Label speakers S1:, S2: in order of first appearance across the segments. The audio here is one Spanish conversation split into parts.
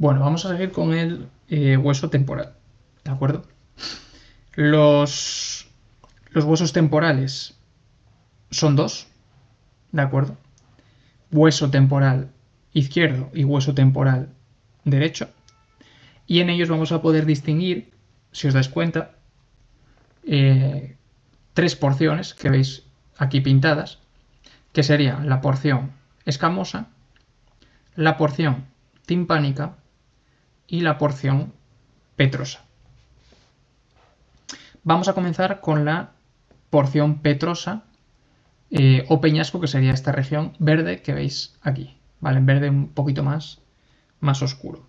S1: Bueno, vamos a seguir con el hueso temporal, ¿de acuerdo? Los huesos temporales son dos, ¿de acuerdo? Hueso temporal izquierdo y hueso temporal derecho. Y en ellos vamos a poder distinguir, si os dais cuenta, tres porciones que veis aquí pintadas, que serían la porción escamosa, la porción timpánica y la porción petrosa. Vamos a comenzar con la porción petrosa o peñasco, que sería esta región verde que veis aquí, ¿vale? En verde un poquito más oscuro.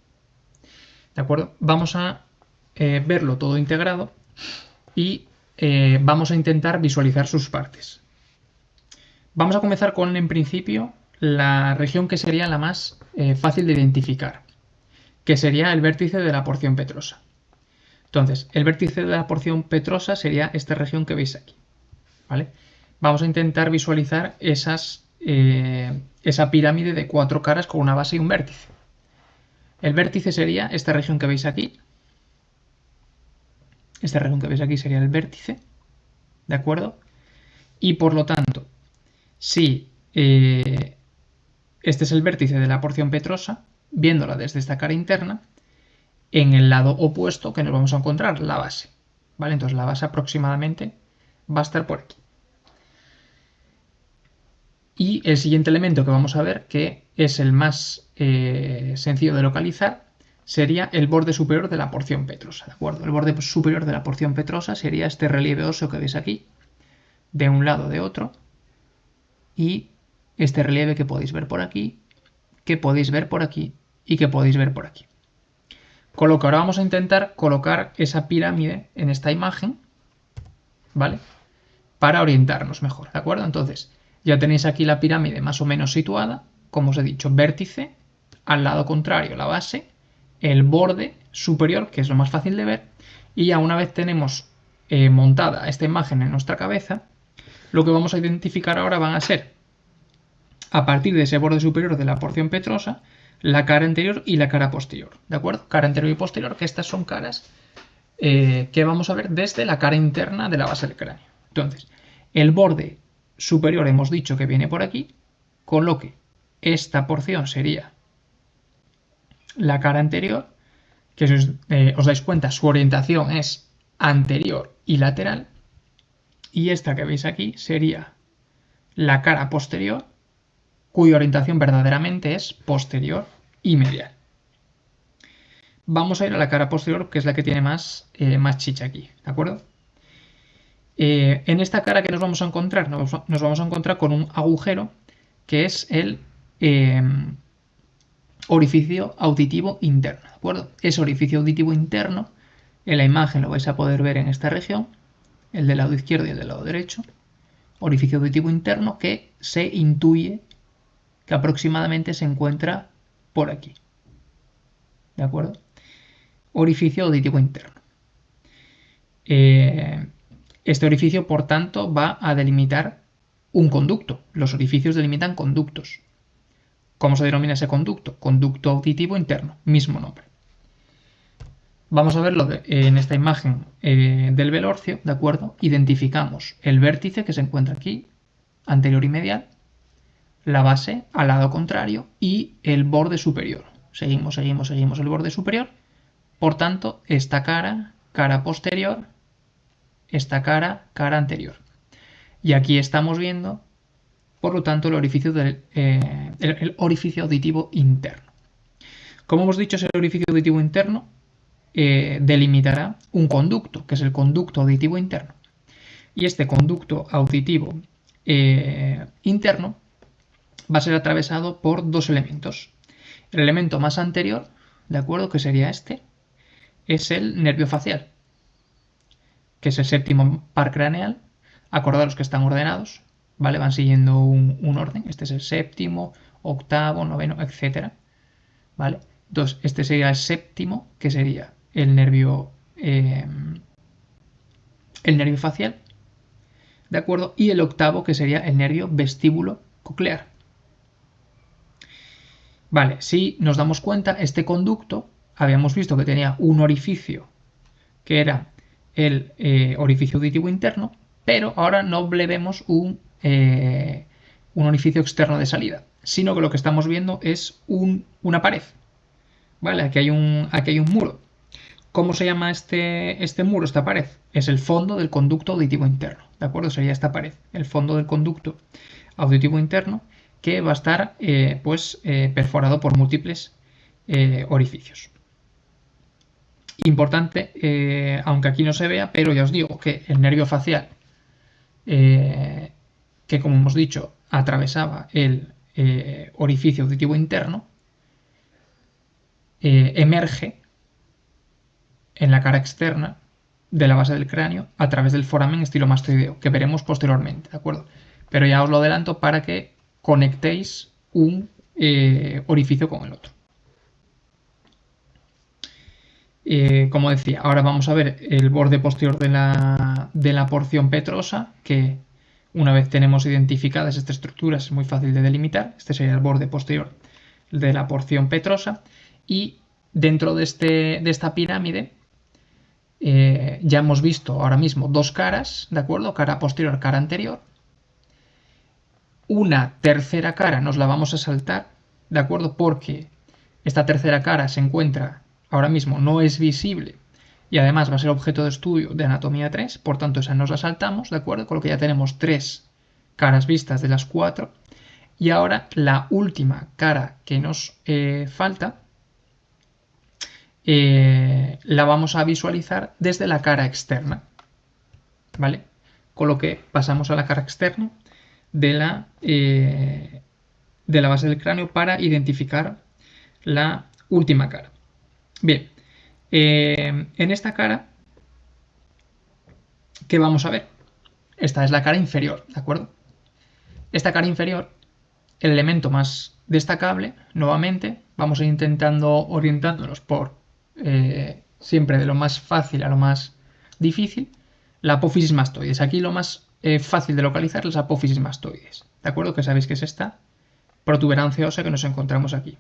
S1: ¿De acuerdo? Vamos a verlo todo integrado y vamos a intentar visualizar sus partes. Vamos a comenzar con, en principio, la región que sería la más fácil de identificar, que sería el vértice de la porción petrosa. Entonces, el vértice de la porción petrosa sería esta región que veis aquí, ¿vale? Vamos a intentar visualizar esa pirámide de 4 caras con una base y un vértice. El vértice sería esta región que veis aquí. Esta región que veis aquí sería el vértice, ¿de acuerdo? Y por lo tanto, si este es el vértice de la porción petrosa, viéndola desde esta cara interna, en el lado opuesto que nos vamos a encontrar la base, ¿vale? Entonces la base aproximadamente va a estar por aquí. Y el siguiente elemento que vamos a ver, que es el más sencillo de localizar, sería el borde superior de la porción petrosa, ¿de acuerdo? El borde superior de la porción petrosa sería este relieve óseo que veis aquí, de un lado de otro, y este relieve que podéis ver por aquí, que podéis ver por aquí y que podéis ver por aquí. Con lo que ahora vamos a intentar colocar esa pirámide en esta imagen, ¿vale? Para orientarnos mejor, ¿de acuerdo? Entonces, ya tenéis aquí la pirámide más o menos situada, como os he dicho, vértice, al lado contrario la base, el borde superior, que es lo más fácil de ver, y ya una vez tenemos montada esta imagen en nuestra cabeza, lo que vamos a identificar ahora van a ser, a partir de ese borde superior de la porción petrosa, la cara anterior y la cara posterior, ¿de acuerdo? Cara anterior y posterior, que estas son caras que vamos a ver desde la cara interna de la base del cráneo. Entonces, el borde superior hemos dicho que viene por aquí, con lo que esta porción sería la cara anterior, que si os dais cuenta, su orientación es anterior y lateral, y esta que veis aquí sería la cara posterior, cuya orientación verdaderamente es posterior y medial. Vamos a ir a la cara posterior, que es la que tiene más chicha aquí, ¿de acuerdo? En esta cara que nos vamos a encontrar, nos vamos a encontrar con un agujero que es el orificio auditivo interno, ¿de acuerdo? Ese orificio auditivo interno, en la imagen lo vais a poder ver en esta región, el del lado izquierdo y el del lado derecho, orificio auditivo interno que se intuye que aproximadamente se encuentra por aquí, ¿de acuerdo? Orificio auditivo interno. Este orificio, por tanto, va a delimitar un conducto. Los orificios delimitan conductos. ¿Cómo se denomina ese conducto? Conducto auditivo interno, mismo nombre. Vamos a verlo en esta imagen del velorcio, ¿de acuerdo? Identificamos el vértice que se encuentra aquí, anterior y medial, la base al lado contrario y el borde superior. Seguimos el borde superior. Por tanto, esta cara, cara posterior, esta cara, cara anterior. Y aquí estamos viendo, por lo tanto, el orificio auditivo interno. Como hemos dicho, ese orificio auditivo interno delimitará un conducto, que es el conducto auditivo interno. Y este conducto auditivo interno va a ser atravesado por dos elementos. El elemento más anterior, ¿de acuerdo? Que sería este, es el nervio facial, que es el séptimo par craneal. Acordaros que están ordenados, ¿vale? Van siguiendo un orden. Este es el séptimo, octavo, noveno, etc. ¿Vale? Entonces, este sería el séptimo, que sería el nervio facial, ¿de acuerdo? Y el octavo, que sería el nervio vestíbulo coclear. Vale, si nos damos cuenta, este conducto habíamos visto que tenía un orificio que era el orificio auditivo interno, pero ahora no le vemos un orificio externo de salida, sino que lo que estamos viendo es una pared. ¿Vale? Aquí hay un muro. ¿Cómo se llama este muro, esta pared? Es el fondo del conducto auditivo interno, ¿de acuerdo? Sería esta pared, el fondo del conducto auditivo interno, que va a estar perforado por múltiples orificios. Importante, aunque aquí no se vea, pero ya os digo que el nervio facial, que como hemos dicho, atravesaba el orificio auditivo interno, emerge en la cara externa de la base del cráneo a través del foramen estilomastoideo, que veremos posteriormente, ¿de acuerdo? Pero ya os lo adelanto para que conectéis un orificio con el otro. Como decía, ahora vamos a ver el borde posterior de la porción petrosa, que una vez tenemos identificadas estas estructuras es muy fácil de delimitar. Este sería el borde posterior de la porción petrosa. Y dentro de esta pirámide ya hemos visto ahora mismo dos caras, ¿de acuerdo? Cara posterior, cara anterior. Una tercera cara nos la vamos a saltar, ¿de acuerdo? Porque esta tercera cara se encuentra ahora mismo, no es visible y además va a ser objeto de estudio de anatomía 3, por tanto esa nos la saltamos, ¿de acuerdo? Con lo que ya tenemos 3 caras vistas de las 4. Y ahora la última cara que nos falta la vamos a visualizar desde la cara externa, ¿vale? Con lo que pasamos a la cara externa de la base del cráneo para identificar la última cara. Bien, en esta cara, ¿qué vamos a ver? Esta es la cara inferior, ¿de acuerdo? Esta cara inferior, el elemento más destacable, nuevamente, vamos a ir intentando orientándonos por siempre de lo más fácil a lo más difícil, la apófisis mastoides. Aquí lo más fácil de localizar es la apófisis mastoides, ¿de acuerdo? Que sabéis que es esta protuberancia ósea que nos encontramos aquí.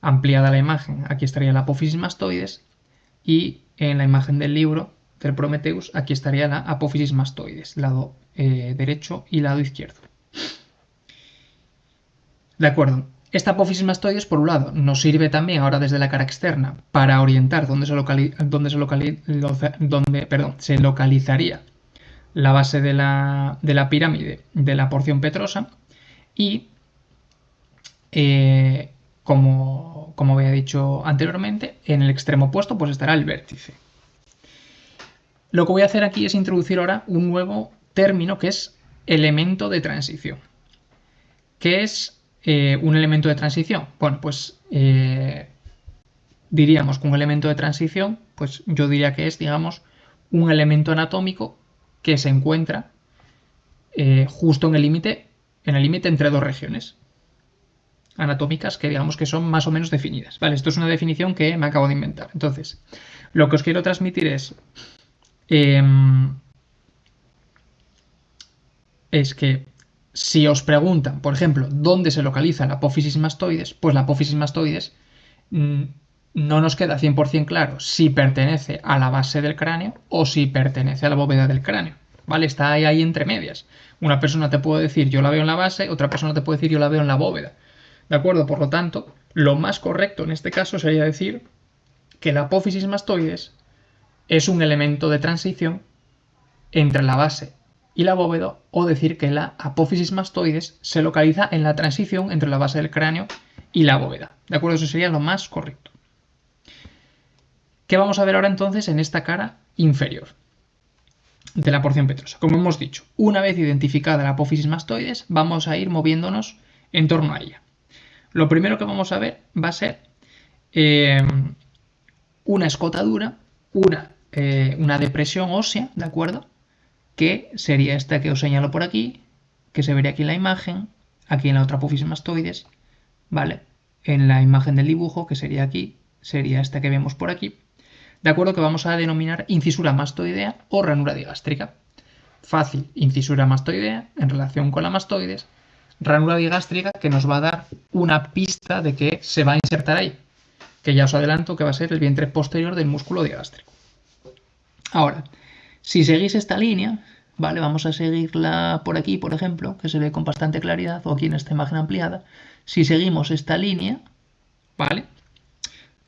S1: Ampliada la imagen, aquí estaría la apófisis mastoides y en la imagen del libro del Prometheus, aquí estaría la apófisis mastoides, lado derecho y lado izquierdo. De acuerdo. Esta apófisis mastoides, por un lado, nos sirve también ahora desde la cara externa para orientar dónde se localizaría la base de la pirámide de la porción petrosa y, como había dicho anteriormente, en el extremo opuesto pues estará el vértice. Lo que voy a hacer aquí es introducir ahora un nuevo término que es elemento de transición. ¿Qué es un elemento de transición? Bueno, pues diríamos que un elemento de transición, pues yo diría que es, digamos, un elemento anatómico que se encuentra justo en el límite entre dos regiones anatómicas que digamos que son más o menos definidas. Vale, esto es una definición que me acabo de inventar. Entonces, lo que os quiero transmitir es que si os preguntan, por ejemplo, dónde se localiza la apófisis mastoides, pues la apófisis mastoides no nos queda 100% claro si pertenece a la base del cráneo o si pertenece a la bóveda del cráneo. ¿Vale? Está ahí entre medias. Una persona te puede decir yo la veo en la base, otra persona te puede decir yo la veo en la bóveda. ¿De acuerdo? Por lo tanto, lo más correcto en este caso sería decir que la apófisis mastoides es un elemento de transición entre la base y la bóveda, o decir que la apófisis mastoides se localiza en la transición entre la base del cráneo y la bóveda. ¿De acuerdo? Eso sería lo más correcto. ¿Qué vamos a ver ahora entonces en esta cara inferior de la porción petrosa? Como hemos dicho, una vez identificada la apófisis mastoides, vamos a ir moviéndonos en torno a ella. Lo primero que vamos a ver va a ser una escotadura, una depresión ósea, ¿de acuerdo? Que sería esta que os señalo por aquí, que se vería aquí en la imagen, aquí en la otra apófisis mastoides, ¿vale? En la imagen del dibujo, que sería aquí, sería esta que vemos por aquí, ¿de acuerdo? Que vamos a denominar incisura mastoidea o ranura digástrica. Fácil, incisura mastoidea en relación con la mastoides, ranura digástrica que nos va a dar una pista de que se va a insertar ahí, que ya os adelanto que va a ser el vientre posterior del músculo digástrico. Ahora, si seguís esta línea, ¿vale? Vamos a seguirla por aquí, por ejemplo, que se ve con bastante claridad, o aquí en esta imagen ampliada. Si seguimos esta línea, ¿vale?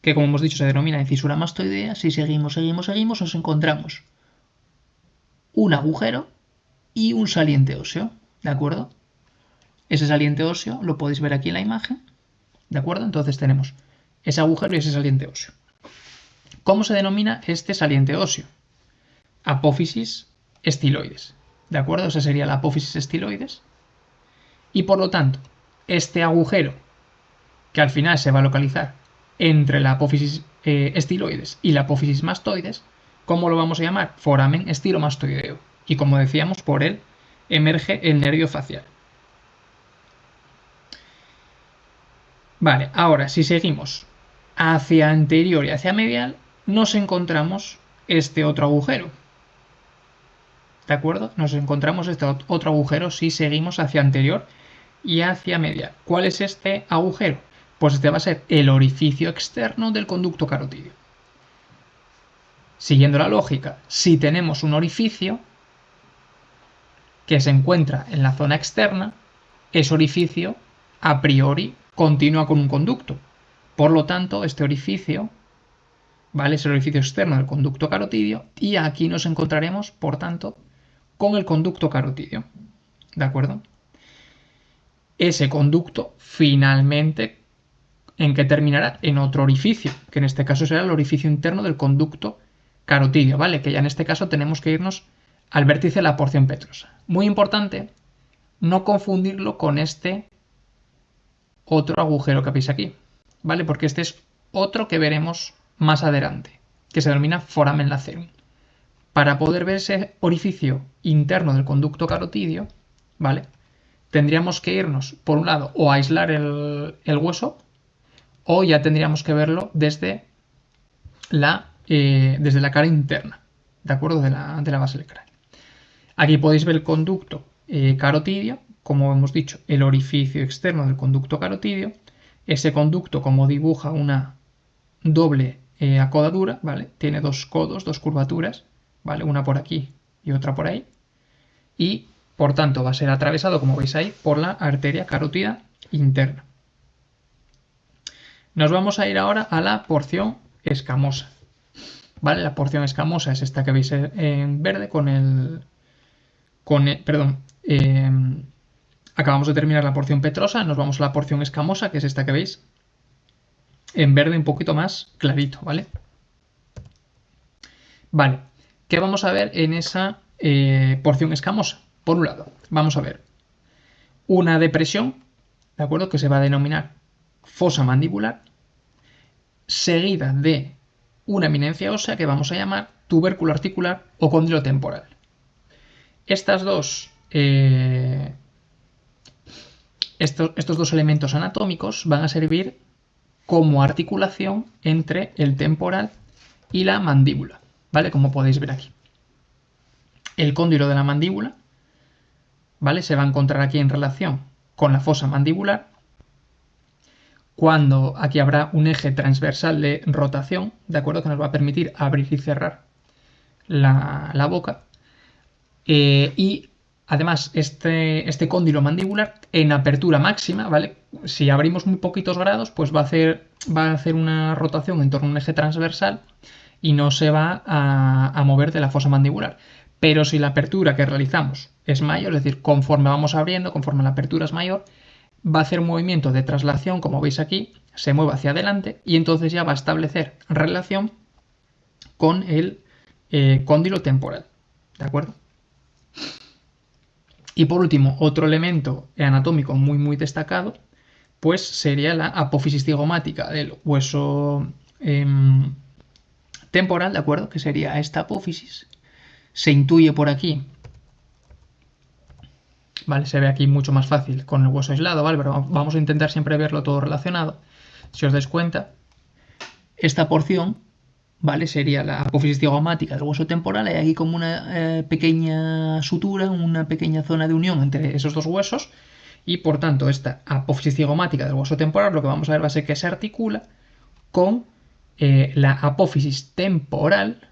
S1: Que como hemos dicho se denomina fisura mastoidea, si seguimos, nos encontramos un agujero y un saliente óseo, ¿de acuerdo? Ese saliente óseo lo podéis ver aquí en la imagen, ¿de acuerdo? Entonces tenemos ese agujero y ese saliente óseo. ¿Cómo se denomina este saliente óseo? Apófisis estiloides, ¿de acuerdo? Esa sería la apófisis estiloides. Y por lo tanto, este agujero, que al final se va a localizar entre la apófisis estiloides y la apófisis mastoides, ¿cómo lo vamos a llamar? Foramen estilomastoideo. Y como decíamos, por él emerge el nervio facial. Vale, ahora si seguimos hacia anterior y hacia medial, nos encontramos este otro agujero. ¿De acuerdo? Nos encontramos este otro agujero si seguimos hacia anterior y hacia medial. ¿Cuál es este agujero? Pues este va a ser el orificio externo del conducto carotídeo. Siguiendo la lógica, si tenemos un orificio que se encuentra en la zona externa, ese orificio a priori continúa con un conducto. Por lo tanto, este orificio, ¿vale? Es el orificio externo del conducto carotídeo y aquí nos encontraremos, por tanto, con el conducto carotídeo. ¿De acuerdo? Ese conducto finalmente, ¿en qué terminará? En otro orificio, que en este caso será el orificio interno del conducto carotídeo, ¿vale? Que ya en este caso tenemos que irnos al vértice de la porción petrosa. Muy importante no confundirlo con este otro agujero que veis aquí, ¿vale? Porque este es otro que veremos más adelante, que se denomina foramen lacerum. Para poder ver ese orificio interno del conducto carotídeo, ¿vale? Tendríamos que irnos, por un lado, o a aislar el hueso, o ya tendríamos que verlo desde la cara interna, ¿de acuerdo? De la base del cráneo. Aquí podéis ver el conducto carotídeo, como hemos dicho, el orificio externo del conducto carotídeo. Ese conducto, como dibuja una doble acodadura, ¿vale? Tiene dos codos, dos curvaturas, ¿vale? Una por aquí y otra por ahí. Y, por tanto, va a ser atravesado, como veis ahí, por la arteria carótida interna. Nos vamos a ir ahora a la porción escamosa. ¿Vale? La porción escamosa es esta que veis en verde acabamos de terminar la porción petrosa, nos vamos a la porción escamosa, que es esta que veis en verde un poquito más clarito, ¿vale? Vale, ¿qué vamos a ver en esa porción escamosa? Por un lado, vamos a ver una depresión, ¿de acuerdo? Que se va a denominar fosa mandibular, seguida de una eminencia ósea que vamos a llamar tubérculo articular o cóndilo temporal. Estos dos elementos anatómicos van a servir como articulación entre el temporal y la mandíbula, ¿vale? Como podéis ver aquí. El cóndilo de la mandíbula, ¿vale? Se va a encontrar aquí en relación con la fosa mandibular, cuando aquí habrá un eje transversal de rotación, ¿de acuerdo? Que nos va a permitir abrir y cerrar la boca. Y además este cóndilo mandibular en apertura máxima, ¿vale? Si abrimos muy poquitos grados, pues va a hacer una rotación en torno a un eje transversal y no se va a mover de la fosa mandibular. Pero si la apertura que realizamos es mayor, es decir, conforme vamos abriendo, conforme la apertura es mayor, va a hacer un movimiento de traslación, como veis aquí, se mueve hacia adelante y entonces ya va a establecer relación con el cóndilo temporal, ¿de acuerdo? Y por último, otro elemento anatómico muy destacado, pues sería la apófisis cigomática del hueso temporal, ¿de acuerdo? Que sería esta apófisis. Se intuye por aquí, ¿vale? Se ve aquí mucho más fácil con el hueso aislado, ¿vale? Pero vamos a intentar siempre verlo todo relacionado. Si os dais cuenta, esta porción, ¿vale? Sería la apófisis cigomática del hueso temporal. Hay aquí como una pequeña sutura, una pequeña zona de unión entre esos dos huesos. Y por tanto, esta apófisis cigomática del hueso temporal, lo que vamos a ver va a ser que se articula con la apófisis temporal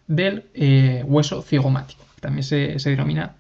S1: del hueso cigomático. También se denomina